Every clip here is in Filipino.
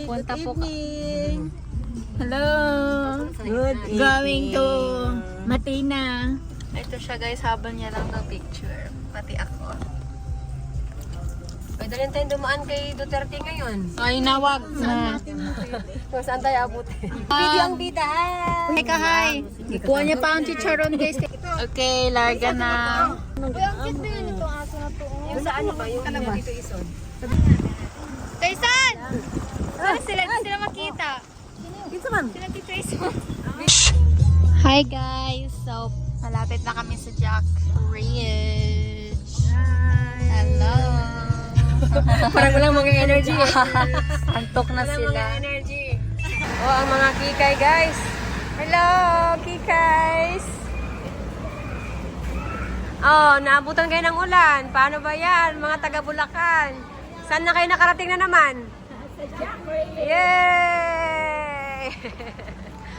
Punta good po evening. Hello! Good evening. Going to Matina. Ito siya guys, habang niya lang ng picture. Pati ako. Pwede rin tayong dumaan kay Duterte ngayon. Ay, nawag na. Kung saan tayo abutin. Video ang bida. Hi ka, hi! Ikuha niya pa ang chicharon guys. Okay, larga na. Yung sa ano ba? Yung dito ison. Kaysan! Sila makita. Dito man. Sila Tito Ison. Hi guys! So, malapit na kami sa Jack Ridge. Hello! Parang walang mga energy eh. Antok na sila. Energy. Oh, ang mga kikay guys. Hello, kikays. Oh, naabutan kayo ng ulan. Paano ba yan, mga taga Bulacan? Saan na kayo nakarating na naman? Sa Jack Ridge. Yay!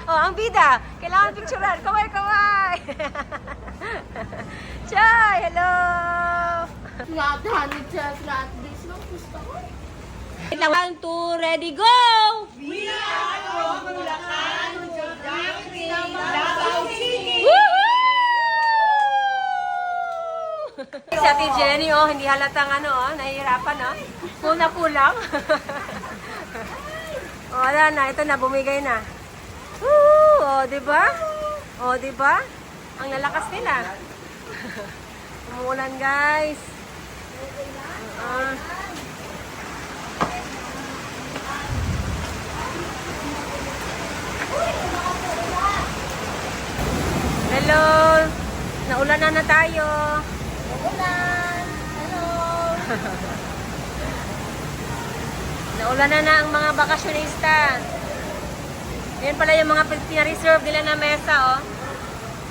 Oh, ang bida. Kailangan picturean. Kaway! Chay, hello! One, two, ready, go! We are from Bulacan, Davao City! Si Ate Jenny, oh, hindi halatang nahihirapan, oh. Puna po lang. Oh, wala na, ito na, bumigay na. Woo! Oh, diba? Oh, diba? Ang lalakas nila. Umuulan, guys. Hello! Naulan na tayo. Naulan! Hello! Naulan na ang mga bakasyonista. Yan pala yung mga pina-reserve nila na mesa, oh.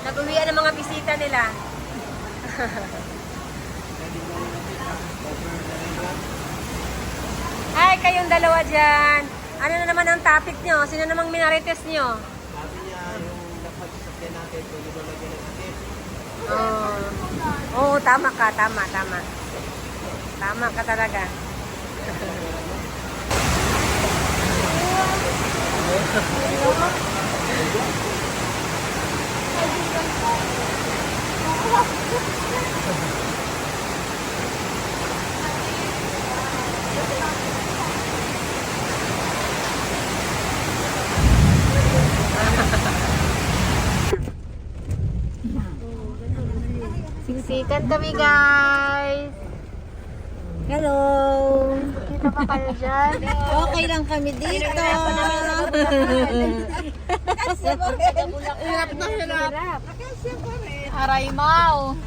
Nag-uwian ng mga bisita nila. Hi, kayong dalawa dyan. Ano na naman ang topic nyo? Sino namang minarites nyo? Sabi niya, yung dapat sasakyan natin, pwede ba lagyan ng takip? Oo, tama ka, tama. Tama ka talaga. Siksikan kami guys! Hello! Kita pa kayo dyan? Okay lang kami dito. Hirap. Aray mau!